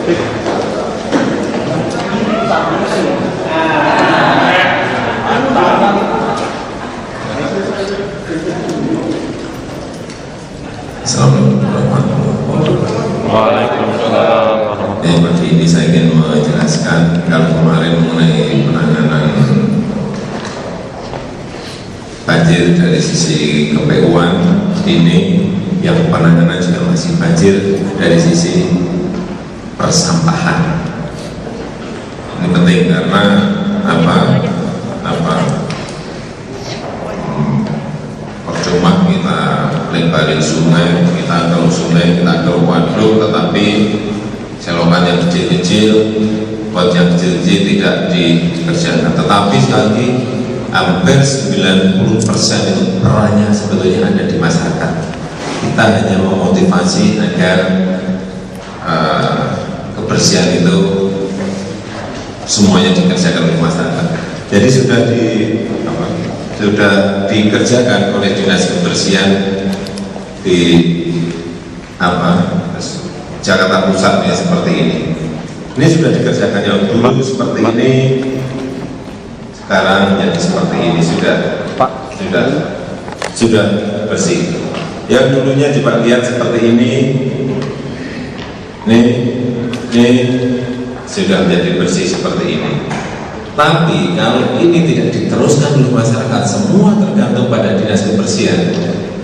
Assalamualaikum warahmatullahi wabarakatuh. Waalaikumsalam. Pagi ini saya ingin menjelaskan kalau kemarin mengenai penanganan banjir dari sisi KPU-an, ini yang penanganan juga masih banjir dari sisi persampahan. Ini penting karena percuma kita lebarin sungai, kita ke sungai, kita ke waduk, tetapi selokan yang kecil-kecil, buat yang kecil-kecil tidak dikerjakan. Tetapi sekali lagi, hampir 90% itu perannya sebetulnya ada di masyarakat. Kita hanya memotivasi agar kebersihan itu semuanya dikerjakan oleh masyarakat. Jadi sudah dikerjakan oleh dinas kebersihan di Jakarta Pusat ya, seperti ini. Ini sudah dikerjakan yang dulu seperti ini, sekarang jadi seperti ini, sudah bersih. Yang dulunya coba lihat seperti ini sudah menjadi bersih seperti ini. Tapi kalau ini tidak diteruskan oleh masyarakat, semua tergantung pada dinas kebersihan,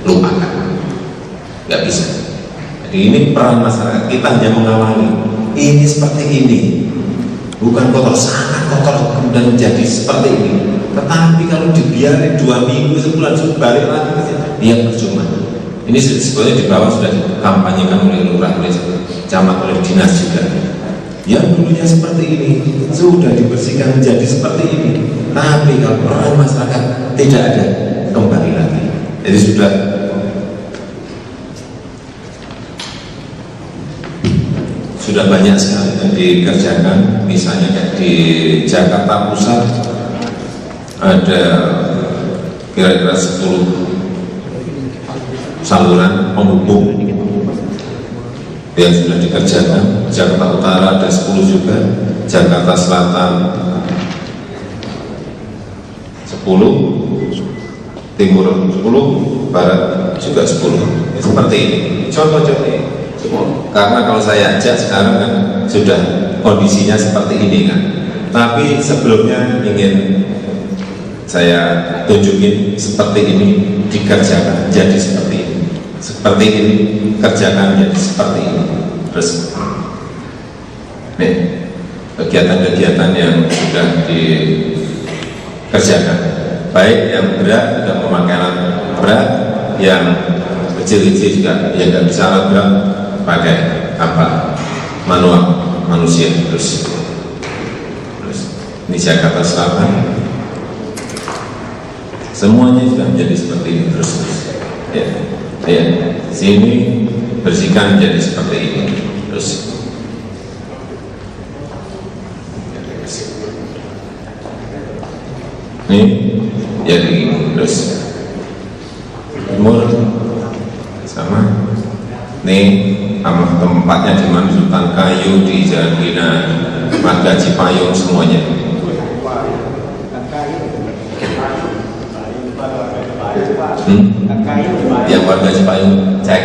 lupakan, nggak bisa. Jadi ini peran masyarakat, kita hanya mengawali. Ini seperti ini, bukan kotor, sangat kotor kemudian menjadi seperti ini. Tetapi kalau dibiarin 2 minggu, sebulan sudah balik lagi ke sini, dia percuma. Ini sebetulnya di bawah sudah dikampanyekan oleh lurah, oleh camat, oleh dinas juga. Yang dulunya seperti ini sudah dibersihkan menjadi seperti ini, tapi kalau peran masyarakat tidak ada, kembali lagi. Jadi sudah banyak sekali yang dikerjakan. Misalnya kayak di Jakarta Pusat ada kira-kira 10 saluran penghubung yang sudah dikerjakan. Jakarta Utara ada 10 juga, Jakarta Selatan 10, Timur 10, Barat juga 10. Seperti ini contoh-contohnya. Karena kalau saya ajak sekarang kan sudah kondisinya seperti ini kan, tapi sebelumnya ingin saya tunjukin seperti ini dikerjakan jadi seperti ini, seperti ini kerjakan jadi seperti ini. Terus nih kegiatan-kegiatan yang sudah dikerjakan, baik yang berat tidak memakai alat berat, yang kecil-kecil juga yang nggak bisa alat berat pakai manual manusia. Terus ini Jakarta Selatan semuanya sudah menjadi seperti ini. Terus sini bersihkan menjadi seperti ini. Terus ini jadi terus timur sama nih, tempatnya di mana, Sultan Kayu, di Jalan Bina, Marga Cipayung, semuanya. Yang warga Cipayung cek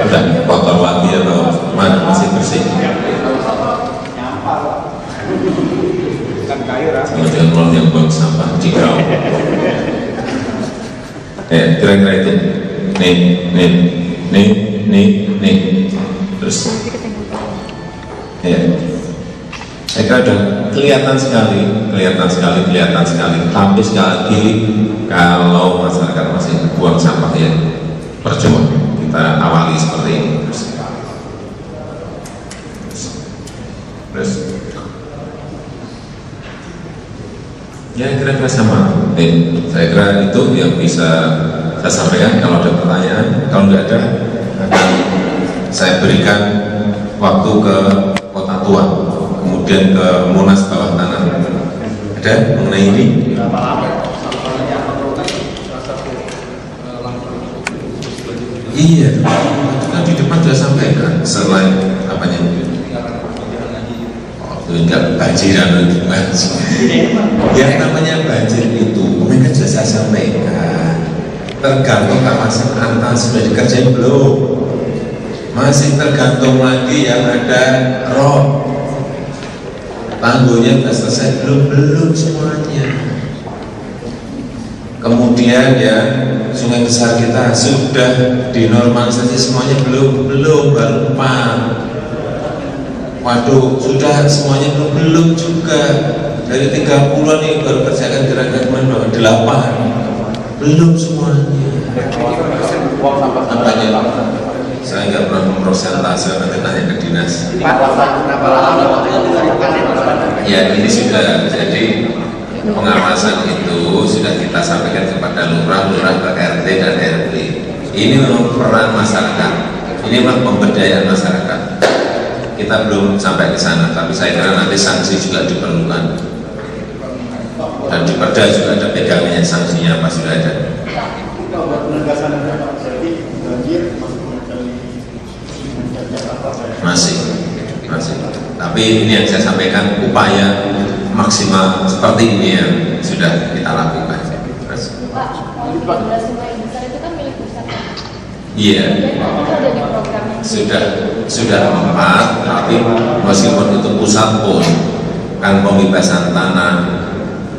udah kotor lagi atau mana, masih bersih. Jangan yang buang sampah di kau. Kira-kira itu. Nih. Terus saya kira udah kelihatan sekali. Tapi sekali lagi, kalau masyarakat masih buang sampah ya percuma. Kita awali seperti ini. Terus ya kira-kira sama. Saya kira itu yang bisa saya sampaikan. Kalau ada pertanyaan, kalau nggak ada, akan saya berikan waktu ke Kota Tua, kemudian ke Monas bawah tanah. Ada mengenai ini? Iya, kan di depan sudah sampaikan selain apanya. enggak banjiran lingkungan. Yang namanya banjir itu, mereka sudah saya sampaikan, tergantung kawasan atas sudah dikerjain belum, masih tergantung lagi yang ada rob, tanggulnya sudah selesai belum semuanya. Kemudian ya sungai besar kita sudah dinormalisasi semuanya belum baru 4. Waduh, sudah semuanya belum juga. Dari 30-an ini baru kerjakan kira-kira 8. Belum semuanya. Apanya? Saya nggak pernah memprosentase, nanti tanya ke dinas. Ya ini sudah, jadi pengawasan itu sudah kita sampaikan kepada lurah ke RT dan RW. Ini memang peran masyarakat, ini memang pemberdayaan masyarakat. Kita belum sampai ke sana, tapi saya kira nanti sanksi juga diperlukan. Dan di Perda juga ada pegangannya, sanksinya apa sudah ada. Masih. Tapi ini yang saya sampaikan, upaya maksimal seperti ini yang sudah kita lakukan. Pak, sungai besar itu kan milik pusat. Iya. Sudah 4, tapi meskipun itu pusat pun kan pembebasan tanah,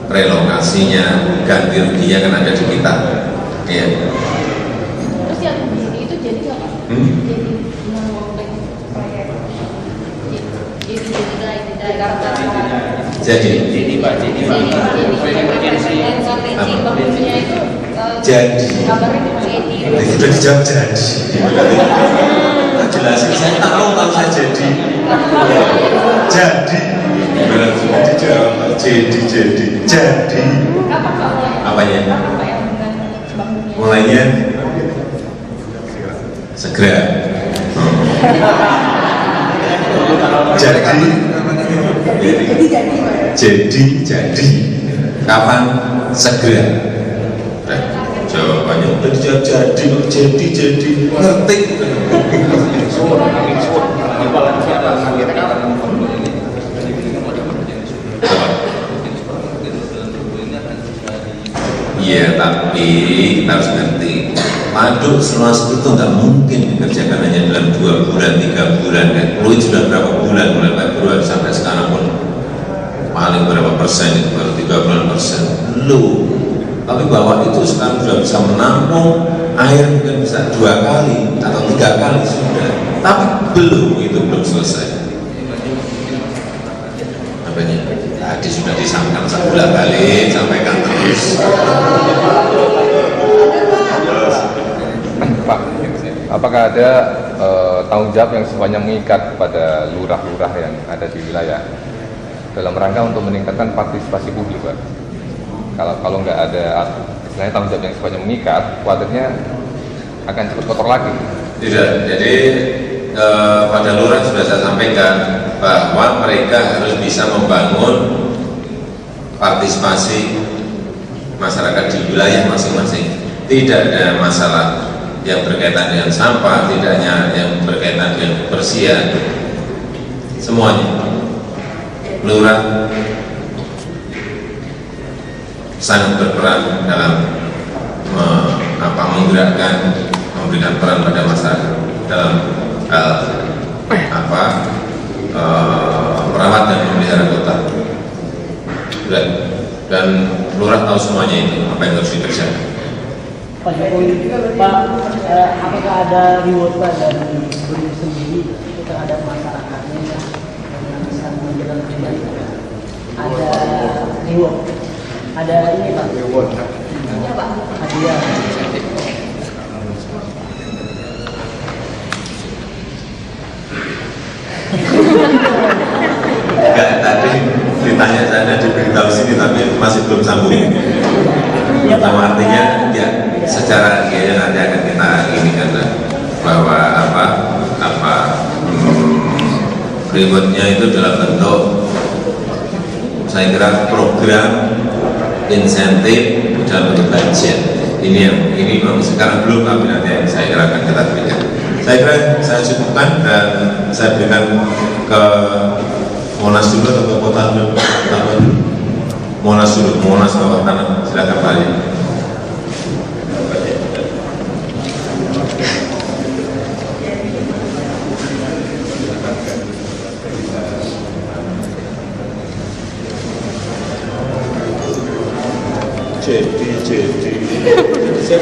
relokasinya, ganti ruginya kan ada di kita. Iya. Terus yang di sini itu jadi nggak Pak? Jadi mengomplek proyek. Jadi Pak. Bakunya itu Jadi. kabarnya jadi. Sudah dijawab jadi. Jelasin, saya tahu saya jadi. Jadi. Benar sudah dijawab. Jadi. Apanya? Mulainya segera. Jadi. Kapan? Segera. Nah, jawabannya udah dijawab jadi. Ngerti. Iya, tapi kita harus ngerti, waduk seluas itu nggak mungkin dikerjakan hanya dalam 2 bulan, 3 bulan kan. Fluid sudah berapa bulan, mulai Februari sampai sekarang pun paling berapa persen itu, baru 30% belum. Tapi bahwa itu sekarang sudah bisa menampung air mungkin bisa 2 kali atau 3 kali sudah, tapi belum selesai. Apanya? Tadi sudah disampaikan sebulan kali, sampaikan terus. Pak, apakah ada tanggung jawab yang sifatnya mengikat kepada lurah-lurah yang ada di wilayah dalam rangka untuk meningkatkan partisipasi publik, Pak? Kalau nggak ada istilahnya tanggung jawab yang sifatnya mengikat, khawatirnya akan cepat kotor lagi. Tidak, jadi pada lurah sudah saya sampaikan bahwa mereka harus bisa membangun partisipasi masyarakat di wilayah masing-masing. Tidak ada masalah yang berkaitan dengan sampah, tidak hanya yang berkaitan dengan kebersihan, semuanya. Lurah sangat berperan dalam menggerakkan, memberikan peran pada masyarakat dalam merawat dan memelihara kota. Dan lurah tahu semuanya itu apa yang harus dikerjakan. Pak Jokowi, Pak, apakah ada reward Pak dari gubernur sendiri terhadap masyarakatnya yang bisa menjalankan kembali? Ada reward, ada ini Pak. Reward. Iya Pak. Hadiah. Enggak, tadi ditanya sana diberitahu sini tapi masih belum sambung. Pertama artinya ya secara kayaknya nanti akan kita ini kan bahwa rewardnya itu dalam bentuk saya kira program insentif dalam bentuk budget. Ini memang sekarang belum, tapi nanti yang saya kira akan kita berikan. Saya kira saya cukupkan dan saya berikan ke Monas dulu atau ke kota dulu? Monas dulu, Monas bawah tanah, silakan Pak Ali.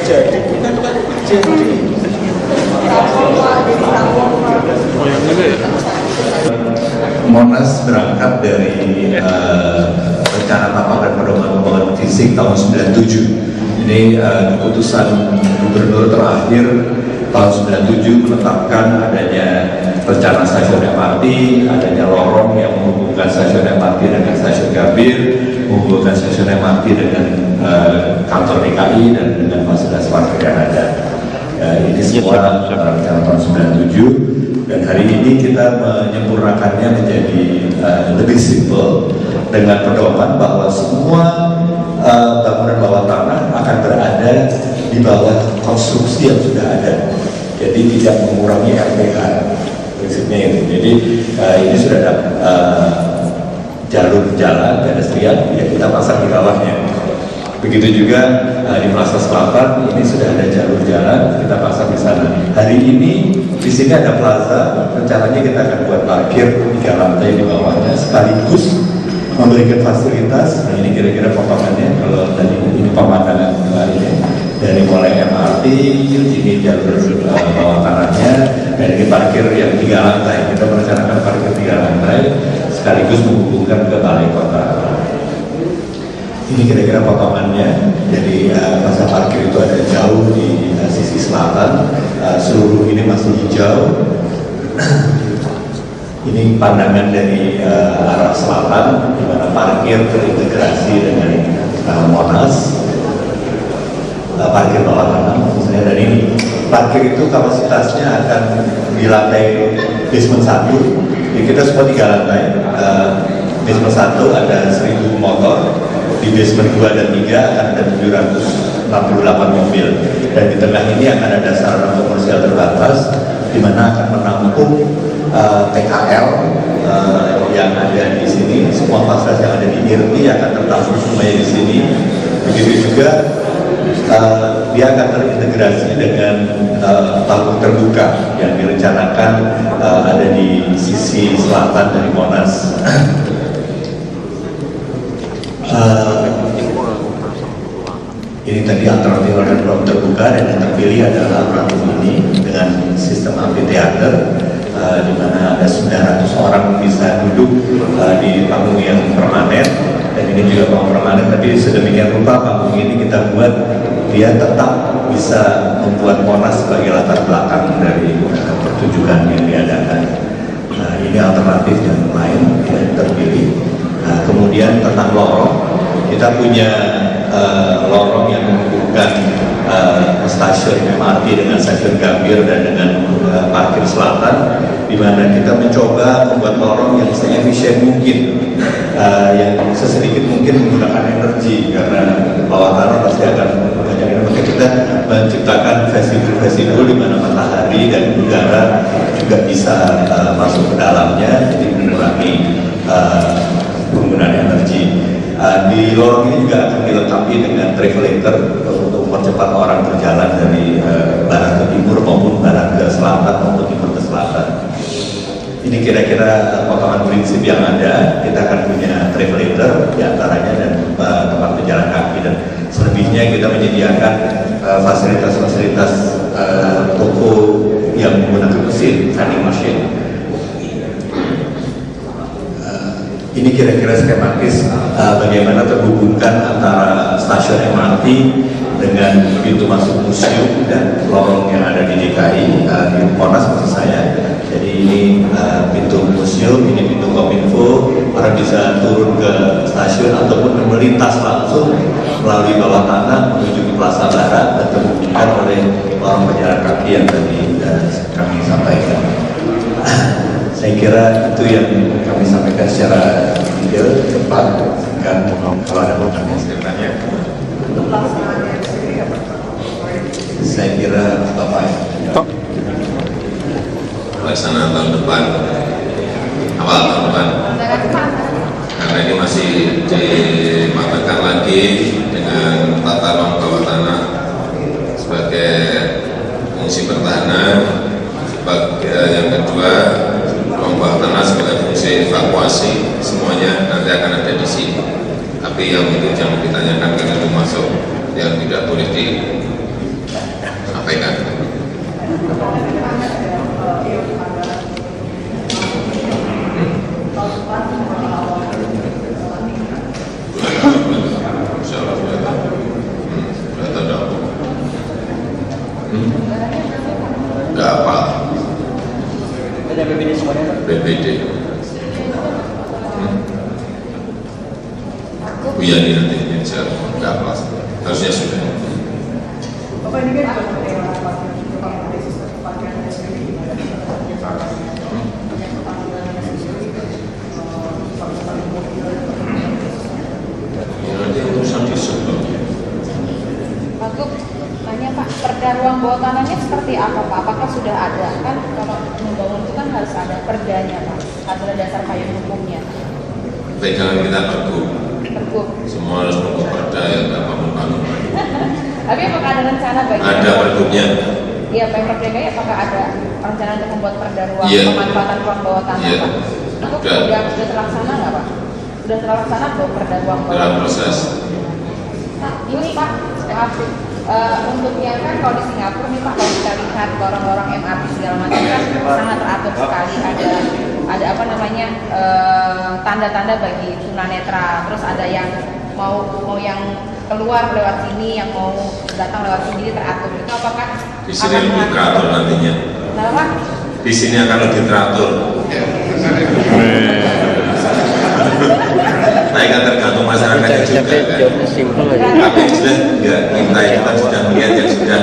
Jadi bukan Pak, jadi Monas berangkat dari rencana tata dan pedoman pembangunan fisik tahun 97. Ini keputusan gubernur terakhir tahun 97 menetapkan adanya rencana stasiun MRT, adanya lorong yang menghubungkan stasiun MRT dengan stasiun Gambir, menghubungkan stasiun MRT dengan kantor DKI dan dengan fasilitas parkir yang ada. Ini semua rencana tahun 97, dan hari ini kita menyempurnakannya menjadi lebih simpel dengan pedoman bahwa semua bangunan bawah tanah akan berada di bawah konstruksi yang sudah ada, jadi tidak mengurangi RPH, prinsipnya itu. Jadi ini sudah ada jalur jalan pedestrian yang kita pasang di bawahnya. Begitu juga di Plaza Selatan ini sudah ada jalur jalan kita pasang di sana. Hari ini di sini ada plaza, rencananya kita akan buat parkir 3 lantai di bawahnya sekaligus memberikan fasilitas. Nah, ini kira-kira potongannya. Kalau tadi ini pemandangan ini dari mulai MRT, ini jalur bawah tanahnya, dan ini parkir yang 3 lantai. Kita merencanakan parkir 3 lantai sekaligus menghubungkan ke balai kota. Ini kira-kira potongannya. Jadi masa parkir itu ada jauh di sisi selatan, seluruh ini masih hijau. Ini pandangan dari arah selatan, di mana parkir terintegrasi dengan Monas, parkir bawah tanah maksudnya. Dan ini parkir itu kapasitasnya akan di lantai basement 1. Jadi kita semua 3 lantai. Basement 1 ada 1000 motor, di basement 2 dan 3 akan ada 768 mobil, dan di tengah ini akan ada sarana komersial terbatas di mana akan menampung PKL yang ada di sini. Semua fasilitas yang ada di IRT akan tertampung semuanya di sini. Begitu juga dia akan terintegrasi dengan panggung terbuka yang direncanakan ada di sisi selatan dari Monas. Ini tadi alternatif ruang terbuka, dan yang terpilih adalah alternatif ini dengan sistem amphitheater, di mana ada 900 orang bisa duduk di panggung yang permanen. Dan ini juga panggung permanen, tapi sedemikian rupa panggung ini kita buat dia tetap bisa membuat Monas sebagai latar belakang dari pertunjukan yang diadakan. Ini alternatif yang lain yang terpilih. Kemudian tentang lorong, kita punya lorong yang menghubungkan stasiun MRT dengan stasiun Gambir dan dengan parkir selatan, di mana kita mencoba membuat lorong yang seefisien mungkin, yang sesedikit mungkin menggunakan energi, karena bawah tanah pasti akan banyak energi. Maka kita menciptakan vestibul di mana matahari dan udara juga bisa masuk ke dalamnya, jadi mengurangi penggunaan energi. Di lorong ini juga akan dilengkapi dengan travelator untuk mempercepat orang berjalan dari barat ke timur maupun barat ke selatan maupun timur ke selatan. Ini kira-kira potongan prinsip yang ada. Kita akan punya travelator diantaranya dan tempat pejalan kaki, dan selebihnya kita menyediakan fasilitas-fasilitas toko yang menggunakan mesin, vending machine. Ini kira-kira skematis bagaimana terhubungkan antara stasiun MRT dengan pintu masuk museum dan lorong yang ada di DKI, di Monas maksud saya. Jadi ini pintu museum, ini pintu Kominfo, orang bisa turun ke stasiun ataupun melintas langsung melalui bawah tanah menuju ke Plaza Barat dan terhubungkan oleh lorong pejalan kaki yang tadi kami sampaikan. Saya kira itu yang kami sampaikan secara detail, cepat, dan kalau ada pertanyaan sebenarnya. Saya kira Bapak. Pelaksanaan tahun depan, awal tahun depan. Karena ini masih dimatangkan lagi dengan tata ruang bawah tanah sebagai fungsi pertahanan, sebagai yang kedua ruang bawah tanah sebagai fungsi evakuasi, semuanya nanti akan ada di sini. Tapi yang itu jangan ditanyakan karena itu masuk yang tidak boleh disampaikan. Enggak apa. Ada BPD semuanya. BPD. Iya nih nanti insya Allah enggak apa. Harusnya sudah. Bapak ini kan juga sistem pakaian SPP Nanti urusan di sebelum. Pak Gub, tanya Pak, perda ruang bawah tanahnya seperti apa Pak? Apakah sudah ada? Kan kalau membangun itu kan harus ada perdanya Pak, harus ada dasar payung hukumnya. Pegangan kita pergub. Pergub. Semua harus pergub perda yang nggak bangun-bangun. Tapi apakah ada rencana bagi? Ada pergubnya. Iya, Pemprov DKI apakah ada rencana untuk membuat perda ruang pemanfaatan ruang bawah tanah Iya. Pak? Itu sudah terlaksana nggak Pak? Sudah terlaksana belum perda ruang bawah Dalam tanah? proses. Nah, ini Pak, maaf, untuknya kan kalau di Singapura nih Pak, kalau kita lihat lorong-lorong MRT segala macam kan sangat teratur sekali, ada apa namanya tanda-tanda bagi tunanetra, terus ada yang mau yang keluar lewat sini, yang mau datang lewat sini teratur. Itu apakah Di sini lebih teratur nantinya. Kenapa? Di sini akan lebih teratur. Ya. Nah, kan tergantung masyarakatnya juga kan. Tapi sudah ya, kita sudah melihat yang sudah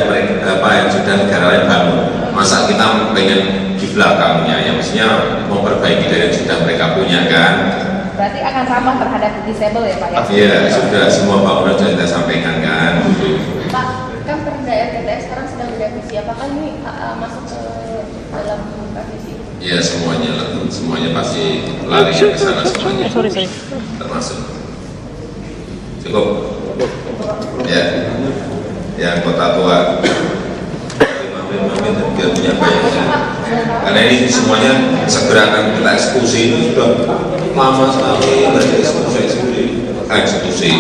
yang sudah negara lain bangun. Masa kita pengen di belakangnya, yang mestinya memperbaiki dari yang sudah mereka punya kan. Berarti akan ramah terhadap disable ya Pak ya? Iya, sudah semua bangunan sudah kita sampaikan kan. Pak, kan perda RTTS sekarang sedang direvisi. Apakah ini masuk ke dalam revisi? Ya semuanya pasti lari ke sana semuanya. Termasuk. Cukup. Ya. Yang kota tua. Imam juga punya banyak. Karena ini semuanya segera akan kita eksekusi. Ini sudah lama sekali nggak eksekusi.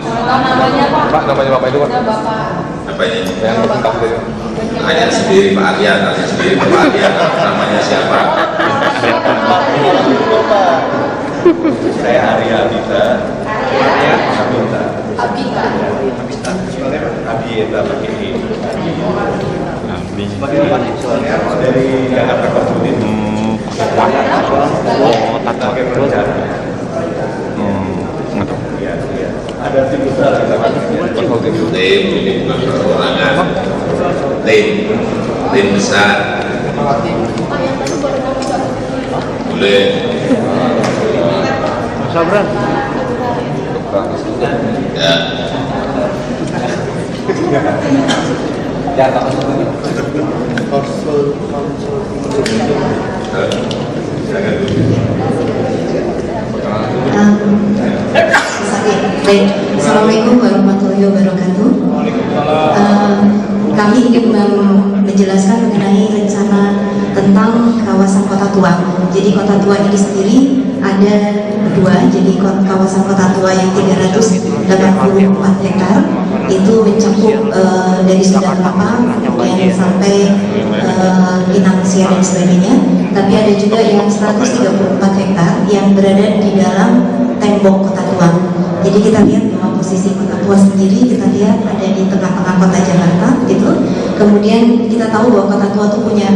Kalau namanya Pak? Pak, namanya Bapak itu Pak? Bapak. Apanya? Yang ditangkap itu. Tanya sendiri Pak Aryan, tanya sendiri Pak Aryan, namanya siapa? Saya Arya Abita. Arya Abita. Abika. Abita pakai ini. Dari Jakarta Konsulin. Pakai perencanaan. Ada tim besar kita Tim, ini bukan perorangan. Tim besar. Pak yang tadi boleh ngomong nggak? Boleh. Sabran. Ya. Ya, tak Baik, Assalamualaikum warahmatullahi wabarakatuh. Kami ingin menjelaskan mengenai rencana tentang kawasan Kota Tua. Jadi Kota Tua ini sendiri ada dua. Jadi kawasan Kota Tua yang 384 hektar itu mencakup dari Sunda Kelapa kemudian sampai Pinang Sia dan sebagainya. Tapi ada juga yang 134 hektar yang berada di dalam tembok Kota Tua. Jadi kita lihat bahwa posisi Kota Tua sendiri kita lihat ada di tengah-tengah kota Jakarta gitu. Kemudian kita tahu bahwa Kota Tua itu punya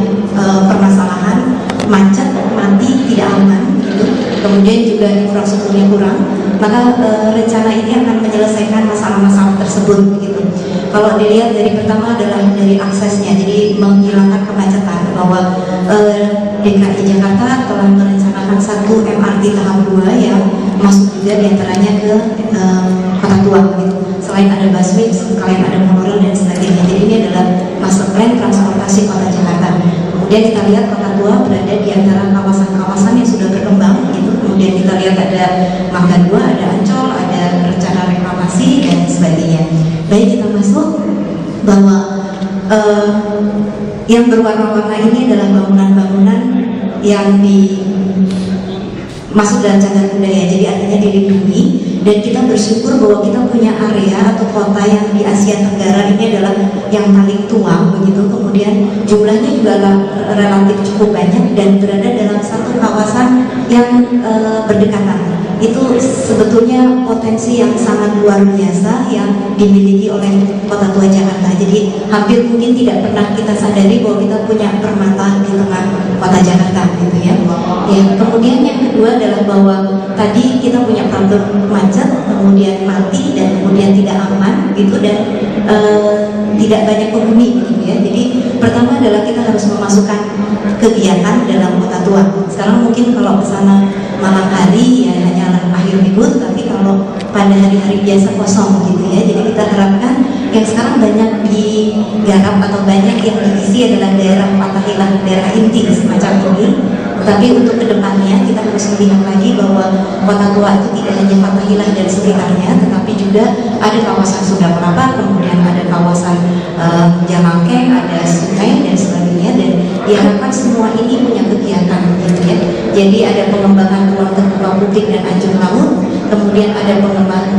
permasalahan macet, mati, tidak aman gitu. Kemudian juga infrastrukturnya kurang. Maka rencana ini akan menyelesaikan masalah-masalah tersebut gitu. Kalau dilihat dari pertama adalah dari aksesnya, jadi menghilangkan kemacetan bahwa DKI Jakarta telah merencanakan satu MRT tahap 2 yang masuk juga diantaranya ke Kota Tua gitu. Selain ada busway, selain ada monorail dan sebagainya. Jadi ini adalah master plan transportasi Kota Jakarta. Kemudian kita lihat Kota Tua berada di antara kawasan-kawasan yang sudah berkembang gitu. Kemudian kita lihat ada Mangga 2, ada Ancol, ada rencana reklamasi dan sebagainya. Baik, kita masuk bahwa yang berwarna-warna ini adalah bangunan-bangunan yang masuk dalam cagar budaya, jadi artinya dilindungi, dan kita bersyukur bahwa kita punya area atau kota yang di Asia Tenggara ini adalah yang paling tua begitu, kemudian jumlahnya juga relatif cukup banyak dan berada dalam satu kawasan yang berdekatan. Itu sebetulnya potensi yang sangat luar biasa yang dimiliki oleh Kota Tua Jakarta. Jadi hampir mungkin tidak pernah kita sadari bahwa kita punya permata di tengah Kota Jakarta gitu ya. Kemudian yang kedua adalah bahwa tadi kita punya problem macet, kemudian mati, dan kemudian tidak aman gitu, dan tidak banyak penghuni gitu ya. Jadi pertama adalah kita harus memasukkan kegiatan dalam Kota Tua. Sekarang mungkin kalau ke sana malam hari ya hanya akhir minggu, tapi kalau pada hari-hari biasa kosong gitu ya. Jadi kita harapkan yang sekarang banyak digarap atau banyak yang diisi adalah daerah Fathahillah, daerah inti semacam ini. Tapi untuk kedepannya kita harus melihat lagi bahwa Kota Tua itu tidak hanya Fathahillah dan sekitarnya, tetapi juga ada kawasan Sunda Kelapa, kemudian ada kawasan Jalangkeng, ada sungai dan sebagainya, dan diharapkan semua ini punya kegiatan gitu ya. Jadi ada pengembangan ruang terbuka publik dan anjur laut, kemudian ada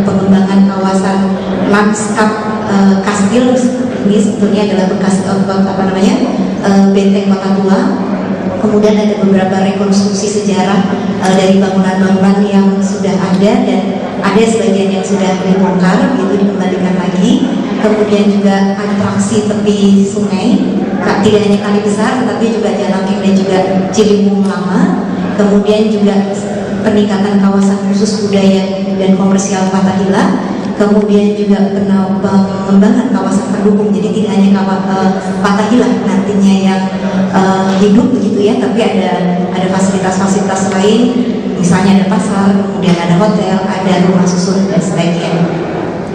pengembangan kawasan lanskap kastil. Ini sebetulnya adalah bekas benteng Kota Tua. Kemudian ada beberapa rekonstruksi sejarah dari bangunan-bangunan yang sudah ada, dan ada sebagian yang sudah dibongkar, itu dikembalikan lagi. Kemudian juga atraksi tepi sungai, tidak hanya Kali Besar, tetapi juga Jalangkeng dan juga Ciliwung Lama. Kemudian juga peningkatan kawasan khusus budaya dan komersial Fathahillah. Kemudian juga pengembangan kawasan pendukung, jadi tidak hanya Fathahillah nantinya yang hidup begitu ya, tapi ada fasilitas-fasilitas lain, misalnya ada pasar, kemudian ada hotel, ada rumah susun dan sebagainya.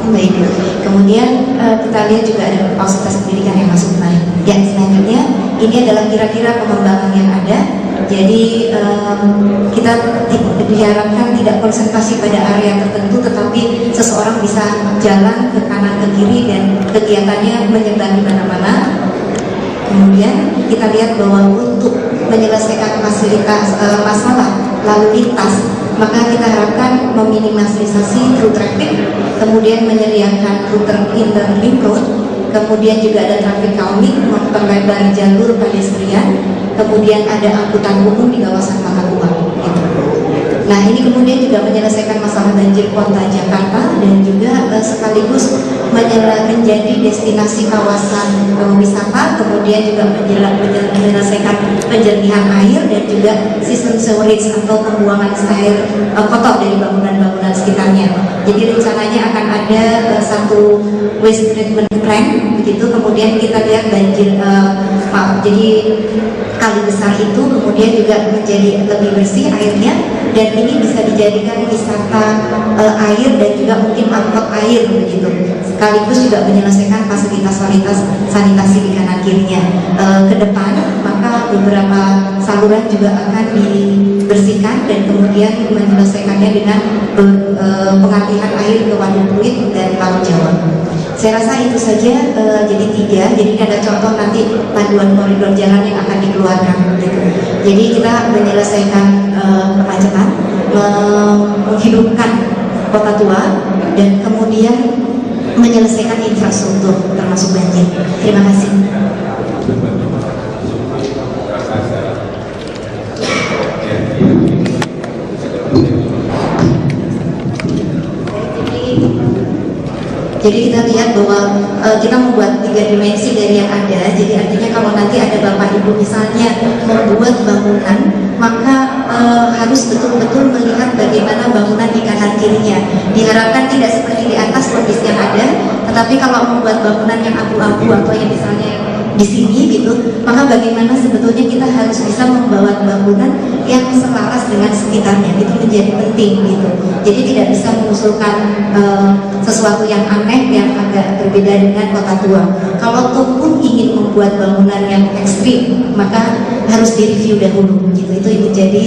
Baik, kemudian kita lihat juga ada fasilitas pendidikan yang masuk kemarin. Ya, selanjutnya ini adalah kira-kira pengembangan yang ada. Jadi kita diharapkan tidak konsentrasi pada area tertentu, tetapi seseorang bisa jalan ke kanan ke kiri dan kegiatannya menyebar di mana-mana. Kemudian kita lihat bahwa untuk menyelesaikan fasilitas masalah lalu lintas, maka kita harapkan meminimalisasi through traffic, kemudian menyediakan router interlink road, kemudian juga ada traffic calming, memperlebar jalur pedestrian, kemudian ada angkutan umum di kawasan Kota Tua. Gitu. Nah, ini kemudian juga menyelesaikan masalah banjir Kota Jakarta dan juga sekaligus menjadi destinasi kawasan wisata, kemudian juga menyelesaikan penjernihan air dan juga sistem sewerage atau pembuangan air kotor dari bangunan-bangunan sekitarnya. Jadi rencananya akan ada satu waste treatment plant begitu, kemudian kita lihat banjir jadi Kali Besar itu kemudian juga menjadi lebih bersih airnya, dan ini bisa dijadikan wisata air dan juga mungkin angkot air begitu, sekaligus juga menyelesaikan fasilitas sanitasi di kanan kirinya. Ke depan maka beberapa saluran juga akan dibersihkan dan kemudian menyelesaikannya dengan pengalihan air ke Waduk Pluit dan Laut Jawa. Saya rasa itu saja, jadi 3. Jadi ada contoh nanti panduan koridor jalan yang akan dikeluarkan gitu. Jadi kita menyelesaikan kemacetan, menghidupkan Kota Tua, dan kemudian menyelesaikan infrastruktur termasuk banjir. Terima kasih. Jadi kita lihat bahwa kita membuat 3 dimensi dari yang ada. Jadi artinya kalau nanti ada Bapak Ibu misalnya membuat bangunan, maka harus betul-betul melihat bagaimana bangunan di kanan kirinya. Diharapkan tidak seperti di atas logis yang ada, tetapi kalau membuat bangunan yang abu-abu atau yang misalnya di sini gitu, maka bagaimana sebetulnya kita harus bisa membawa bangunan yang selaras dengan sekitarnya, itu menjadi penting gitu. Jadi tidak bisa mengusulkan sesuatu yang aneh yang agak berbeda dengan Kota Tua. Kalau pun ingin membuat bangunan yang ekstrim, maka harus direview dahulu gitu. Itu menjadi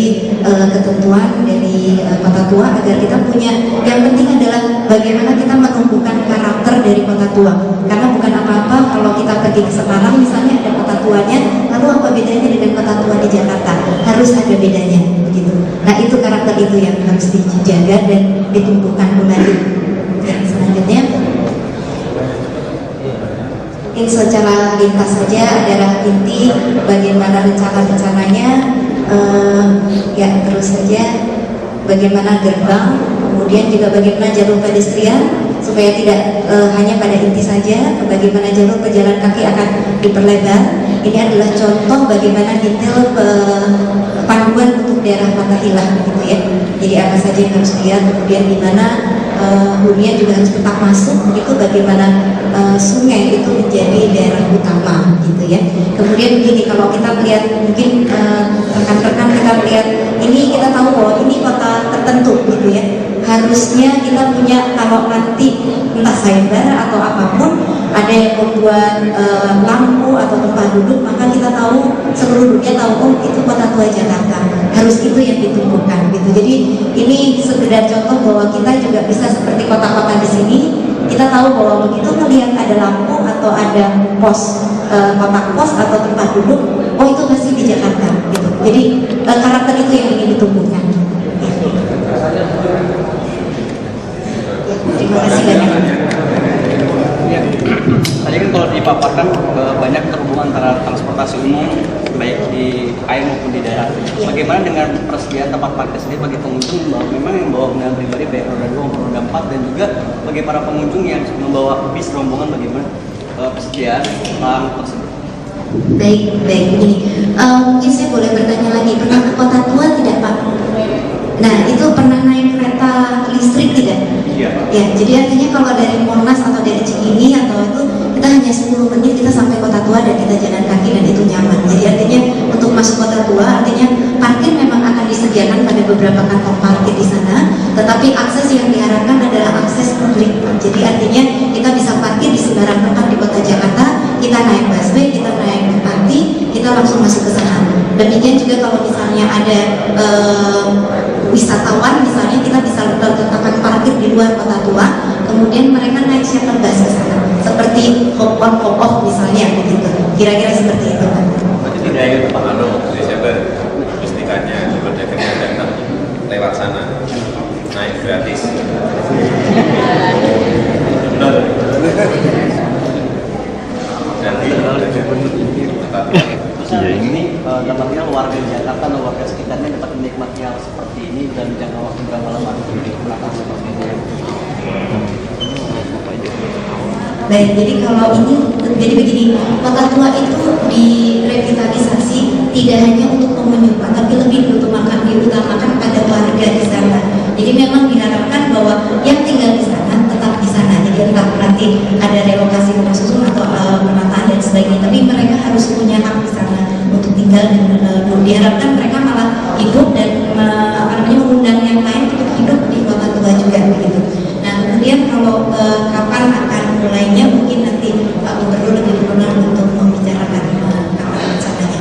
ketentuan dari di Kota Tua agar kita punya, yang penting adalah bagaimana kita menumbuhkan karakter dari Kota Tua. Karena bukan apa-apa kalau kita pergi ke Semarang misalnya ada Kota Tuanya, lalu apa bedanya dengan Kota Tua di Jakarta? Harus ada bedanya begitu. Nah itu karakter itu yang harus dijaga dan ditumbuhkan kembali. Yang selanjutnya mungkin secara lintas saja adalah inti bagaimana rencana-rencananya, ya terus saja bagaimana gerbang, kemudian juga bagaimana jalur pedestrian supaya tidak hanya pada inti saja, bagaimana jalur pejalan kaki akan diperlebar. Ini adalah contoh bagaimana detail panduan untuk daerah Kota Hilang gitu ya. Jadi apa saja yang harus dilihat, kemudian di mana hunian juga harus tetap masuk begitu, bagaimana sungai itu menjadi daerah utama gitu ya. Kemudian begini, kalau kita melihat mungkin rekan-rekan kita melihat ini, kita tahu bahwa ini kota tertentu gitu ya. Harusnya kita punya, kalau nanti entah cyber atau apapun ada yang membuat lampu atau tempat duduk, maka kita tahu, seluruh dunia tahu, oh itu Kota Tua Jakarta. Harus itu yang ditumbuhkan gitu. Jadi ini sekedar contoh bahwa kita juga bisa seperti kota-kota di sini. Kita tahu bahwa begitu melihat ada lampu atau ada pos, kotak pos atau tempat duduk, oh itu pasti di Jakarta gitu. Jadi karakter itu yang ingin ditumbuhkan. Terima kasih banyak. Ya, tadi kan kalau dipaparkan banyak terhubung antara transportasi umum baik di air maupun di darat. Bagaimana dengan persediaan tempat parkir sendiri bagi pengunjung bahwa memang yang membawa kendaraan pribadi baik roda 2 maupun roda 4, dan juga bagi para pengunjung yang membawa bis rombongan, bagaimana persediaan lahan tersebut? Baik begini. Mungkin saya boleh bertanya lagi, pernah ke Kota Tua tidak Pak? Nah itu pernah naik kereta listrik tidak? Iya Pak. Ya, jadi artinya kalau dari Monas atau dari Cikini atau itu, kita hanya 10 menit kita sampai Kota Tua dan kita jalan kaki dan itu nyaman. Jadi artinya untuk masuk Kota Tua, artinya parkir memang akan disediakan pada beberapa kantong parkir di sana, tetapi akses yang diharapkan adalah akses publik. Jadi artinya kita bisa parkir di sembarang tempat di Kota Jakarta, kita naik busway, kita naik MRT, kita langsung masuk ke sana. Demikian juga kalau misalnya ada wisatawan, misalnya kita bisa letakkan parkir di luar Kota Tua, kemudian mereka naik shuttle bus ke sana, seperti hop on hop off misalnya begitu. Kira-kira seperti itu. Berarti tidak ingin tempat Desember pastikannya berdagangan datang lewat sana naik gratis. Benar. Iya, ini dapatnya warga Jakarta atau warga sekitarnya dapat menikmati hal seperti ini dan jangka waktu berapa lama? Baik, jadi kalau ini, jadi begini, Kota Tua itu direvitalisasi tidak hanya untuk pengunjung, tapi lebih diutamakan pada warga di sana. Jadi memang diharapkan bahwa yang tinggal di sana tetap di sana. Jadi entah nanti ada relokasi rumah susun atau penataan dan sebagainya, tapi mereka harus punya hak di sana untuk tinggal dan diharapkan mereka malah hidup dan mengundang yang lain untuk hidup di Kota Tua juga begitu. Nah kemudian kalau kapan akan mulainya, mungkin nanti Pak Gubernur lebih berkenan untuk membicarakan kapan rencananya.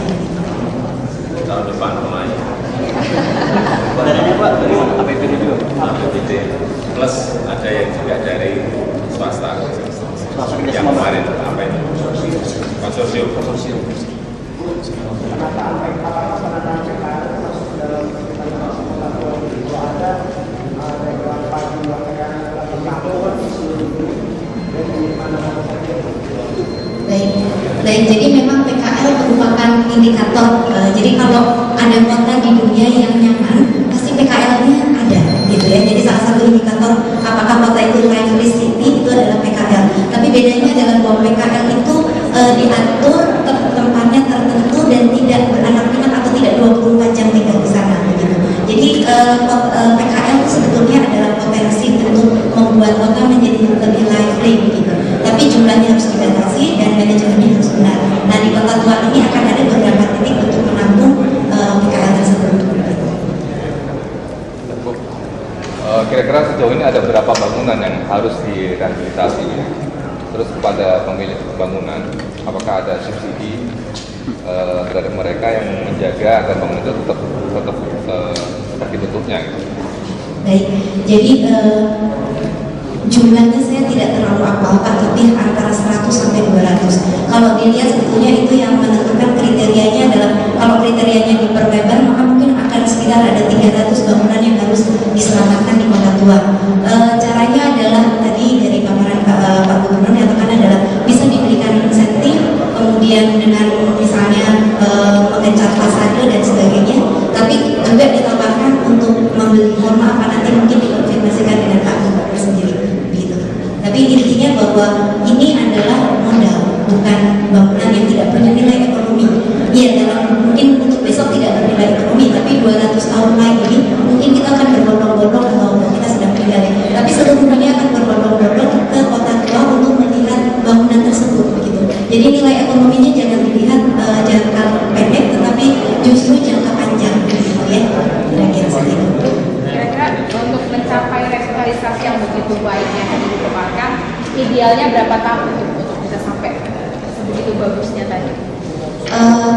Tahun depan mulai. Dananya Pak dari mana? APBD juga? APBD plus ada yang juga dari swasta. Yang kemarin apa itu? Konsorsium. Baik, jadi memang PKL merupakan indikator. Jadi kalau ada kota di dunia yang nyaman, pasti PKL-nya ada, gitu ya. Jadi salah satu indikator apakah kota itu lively city itu adalah PKL. Tapi bedanya adalah bahwa PKL itu diatur tempatnya tertentu dan tidak beranak pinak atau tidak 24 jam tinggal di sana, begitu. Jadi PKL itu sebetulnya adalah potensi untuk membuat kota menjadi lebih lively, begitu. Tapi jumlahnya harus dibatasi dan manajemennya harus benar. Nah di Kota Tua ini akan ada beberapa titik untuk menampung PKL tersebut. Kira-kira sejauh ini ada berapa bangunan yang harus direhabilitasi? Terus kepada pemilik bangunan, apakah ada subsidi terhadap mereka yang menjaga agar bangunan itu tetap seperti bentuknya? Gitu? Baik, jadi jumlahnya saya tidak terlalu apal Pak, tapi antara 100 sampai 200. Kalau dilihat sebetulnya itu yang menentukan kriterianya adalah kalau kriterianya diperlebar maka mungkin akan sekitar ada 300 bangunan yang harus diselamatkan di Kota Tua. Caranya adalah tadi dari paparan Pak Gubernur nyatakan adalah bisa diberikan insentif, kemudian dengan misalnya mengecat fasade dan sebagainya, tapi juga ditambahkan untuk membeli, mohon maaf nanti mungkin dikonfirmasikan dengan Pak Gubernur sendiri. Tapi intinya bahwa ini adalah modal, bukan bangunan yang tidak punya nilai ekonomi. Iya, dalam mungkin untuk besok tidak bernilai ekonomi, tapi 200 tahun lagi mungkin kita akan berbondong-bondong atau kita sedang tinggal. Tapi seluruh dunia akan berbondong-bondong ke Kota Tua untuk melihat bangunan tersebut, begitu. Jadi nilai ekonominya jangan dilihat jangka pendek, tetapi justru jangka panjang, gitu ya. Kira-kira seperti itu. Kira-kira untuk mencapai revitalisasi yang begitu baik yang tadi dikeluarkan, idealnya berapa tahun untuk bisa sampai sebegitu bagusnya tadi?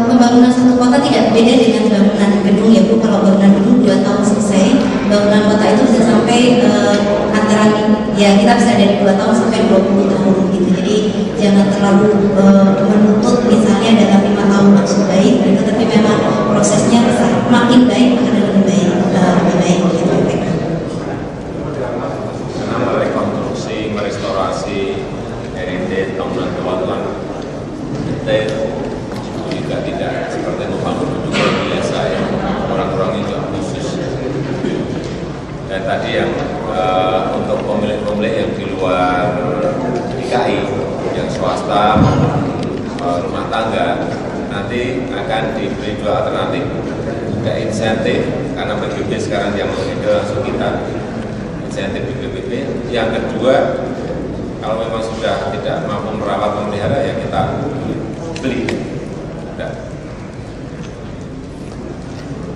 Pembangunan satu kota tidak beda dengan bangunan gedung ya Bu. Kalau bangunan gedung 2 tahun selesai, bangunan kota itu bisa sampai antara ya kita bisa dari 2 tahun sampai 20 tahun gitu. Jadi jangan terlalu menuntut misalnya dalam 5 tahun langsung baik gitu, tapi memang prosesnya makin baik akan lebih baik gitu. Karena merekonstruksi, merestorasi heritage bangunan detail juga tidak seperti membangun gedung biasa yang orang-orangnya juga khusus. Dan tadi yang untuk pemilik-pemilik yang di luar DKI, yang swasta rumah tangga, nanti akan diberi 2 alternatif. Ada insentif, karena PBB sekarang yang mengendal langsung kita insentif di PBB. Yang kedua, kalau memang sudah tidak mampu merawat memelihara, ya kita beli.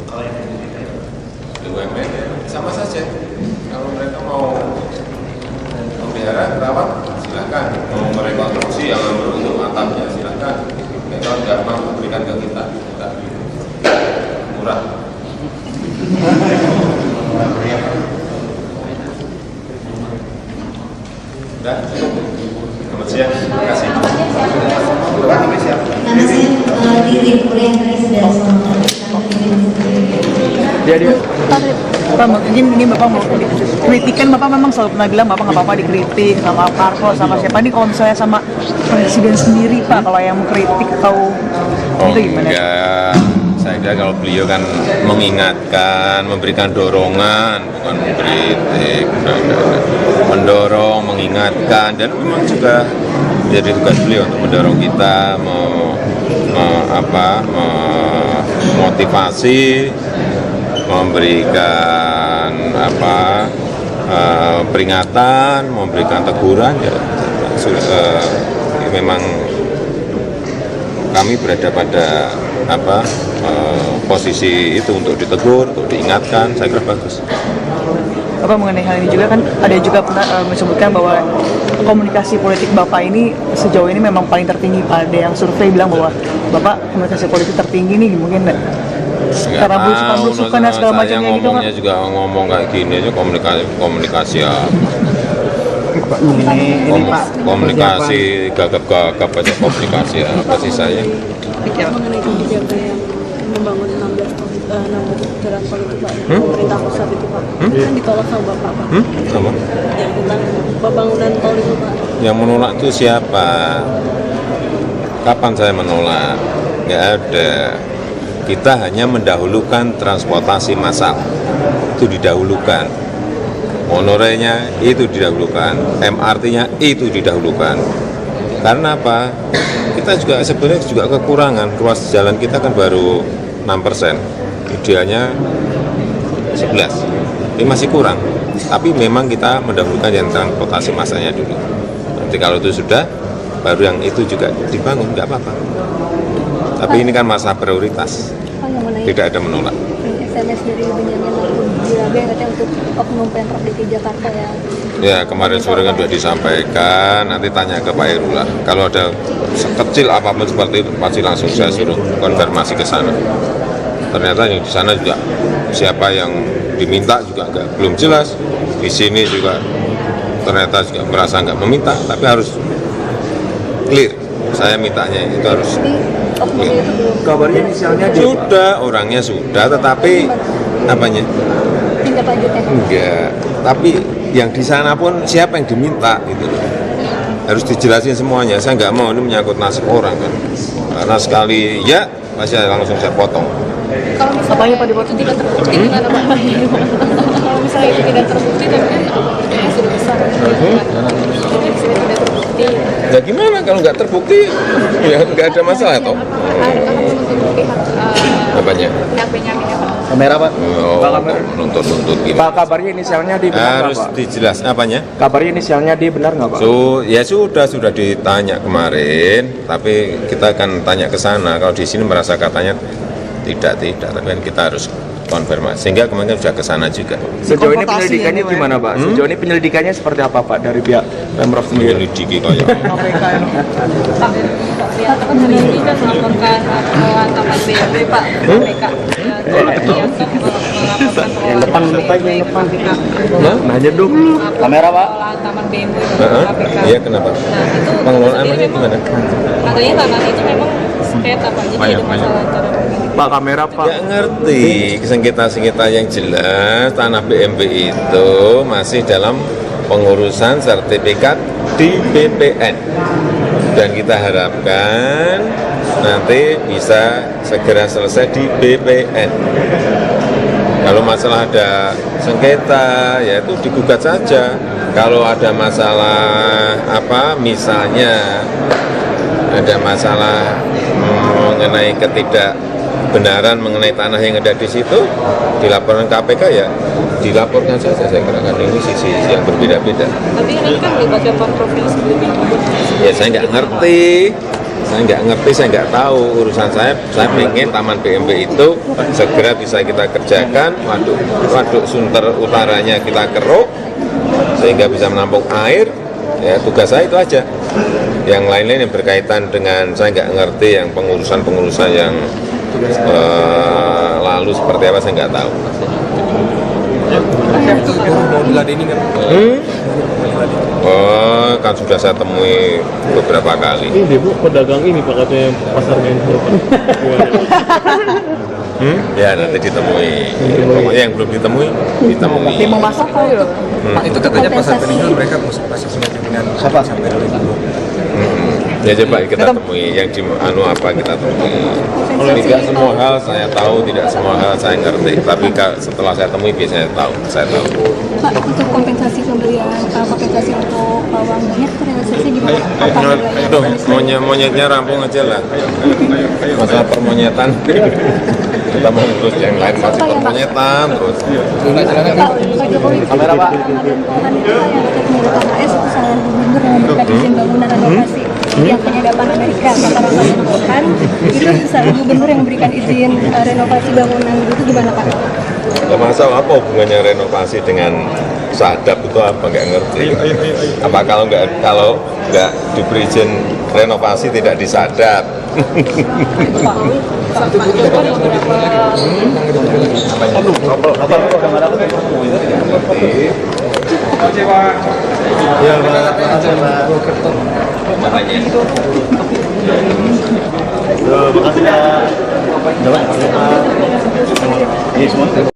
Kalau yang BUMN ya sama saja. Kalau mereka mau memelihara, rawat, silakan. Mau merekonstruksi yang berbentuk atapnya, silakan. Kalau tidak mampu berikan ke kita beli. Murah. Sudah, selamat siang. Terima kasih. Nama saya Diri Kuliah tadi sudah Jadi Pak, mungkin Bapak mau kritikan, Bapak memang selalu pernah bilang Bapak nggak apa-apa dikritik sama Parko, sama siapa. Ini kalau misalnya sama Presiden sendiri Pak, kalau yang mengkritik atau itu gimana? Enggak, saya kira kalau beliau kan mengingatkan, memberikan dorongan, bukan mengkritik, mendorong, mengingatkan, dan memang juga jadi tugas beliau untuk mendorong kita, memotivasi, memberikan peringatan, memberikan teguran. Ya, memang kami berada pada posisi itu untuk ditegur, untuk diingatkan. Saya kira bagus. Bapak mengenai hal ini juga kan ada juga pernah menyebutkan bahwa komunikasi politik Bapak ini sejauh ini memang paling tertinggi. Ada yang survei bilang bahwa Bapak komunikasi politik tertinggi nih, mungkin karena belusukan dan segala macamnya gitu kan. Ngomongnya juga ngomong kayak gini aja, komunikasi ya. Komunikasi gagap-gagap aja, komunikasi ya. Apa sih saya? Mengenai kebijakan yang membangun 16 jalan tol itu Pak, pemerintah pusat itu Pak, kan ditolak sama Bapak Pak. Sama? Yang tentang pembangunan tol itu Pak. Yang menolak itu siapa? Kapan saya menolak? Nggak ada. Kita hanya mendahulukan transportasi massal. Itu didahulukan. Monorelnya itu didahulukan. MRT-nya itu didahulukan. Karena apa? Kita juga sebenarnya juga kekurangan. Ruas jalan kita kan baru 6%. Idealnya 11. Ini masih kurang. Tapi memang kita mendahulukan yang transportasi massanya dulu. Nanti kalau itu sudah, baru yang itu juga dibangun, nggak apa-apa. Tapi ini kan masalah prioritas. Tidak ada menolak. SMS dari Benjamin Jirabe katanya untuk oknum Pemprov DKI Jakarta ya. Ya, kemarin sore kan sudah disampaikan, nanti tanya ke Pak Heru lah. Kalau ada sekecil apapun seperti itu, pasti langsung saya suruh konfirmasi ke sana. ternyata yang di sana juga siapa yang diminta juga belum jelas. Di sini juga ternyata juga merasa nggak meminta, tapi harus clear. Saya mintanya itu harus clear. Kabarnya inisialnya Sudah, orangnya sudah, tetapi apanya? Tindak lanjutnya. Enggak, tapi yang di sana pun siapa yang diminta gitu loh. Harus dijelasin semuanya. Saya nggak mau ini menyangkut nasib orang kan. Karena sekali ya pasti langsung saya potong. Kalau misalnya itu tidak terbukti gimana Pak? Kalau misalnya itu tidak terbukti, tapi kan bedanya sudah besar. Jadi misalnya tidak terbukti. Ya gimana kalau nggak terbukti? Ya nggak ada masalah toh. Apanya? Pihak Benyamin ya Pak. kamera Pak. Oh, nuntut gitu. Pak, kabarnya inisialnya di benar Harus nggak, Pak? dijelas apanya? Kabarnya inisialnya di benar nggak Pak? Ya sudah ditanya kemarin, tapi kita akan tanya ke sana. Kalau di sini merasa katanya tidak, tapi kan kita harus konfirmasi. Sehingga kemarin sudah ke sana juga. Sejauh ini penyelidikannya gimana Pak? Sejauh ini penyelidikannya seperti apa Pak dari pihak Pemprov sendiri? Menyelidiki kayak Pak, lihat kan hari ini kan melaporkan pengawasan BNP Pak, KPK. Yang depan KPK. Nanya dulu. Kamera Pak. Taman BMW KPK. Iya kenapa? Nah itu Pengelolaannya gimana? katanya taman itu memang sengketa Pak, jadi ada masalah antara Pak, kamera Pak. Nggak ngerti sengketa-sengketa yang jelas tanah BMB itu masih dalam pengurusan sertifikat di BPN dan kita harapkan nanti bisa segera selesai di BPN. Kalau masalah ada sengketa ya itu digugat saja. Kalau ada masalah apa misalnya ada masalah mengenai ketidakbenaran mengenai tanah yang ada di situ dilaporkan KPK ya dilaporkan saja. Saya kira ini sisi yang berbeda-beda. Tapi ini kan lembaga Pemprov sebelumnya. Ya saya nggak ngerti, saya nggak tahu urusan saya ingin Taman BMB itu segera bisa kita kerjakan, waduk Sunter utaranya kita keruk sehingga bisa menampung air. Ya tugas saya itu aja. Yang lain-lain yang berkaitan dengan saya nggak ngerti yang pengurusan yang lalu seperti apa saya nggak tahu. Oh, kan sudah saya temui beberapa kali. Ini Bu, pedagang ini Pak katanya pasar Menhur. Ya nanti ditemui. Pokoknya yang belum ditemui. Tim memasak kok ya? Pak, itu katanya pasar Benhur mereka masih punya dengan siapa sampai 2020. Ya coba kita temui yang di apa kita temui. Tidak semua hal saya tahu, tidak semua hal saya ngerti. Tapi setelah saya temui biasanya saya tahu. Pak, untuk kompensasi pembelian kompensasi untuk bawang banyak realisasi gimana? Monyetnya rampung aja lah. Masalah permonyetan. Kita mau ngurus yang lain masih permonyetan terus. Pak Jokowi, Kamera Pak. Ramadan Pohan itu kan yang dekat menggunakan AS itu salah gubernur yang memberikan izin bangunan renovasi. Yang penyadapan Amerika, kata Ramadan Pohan, itu salah gubernur yang memberikan izin renovasi bangunan itu gimana Pak? Ya, masalah apa hubungannya renovasi dengan sadap itu apa nggak ngerti. Apa kalau nggak diberi izin renovasi tidak disadap? Ya Pak, Makanya. makasih Pak. Ini semua.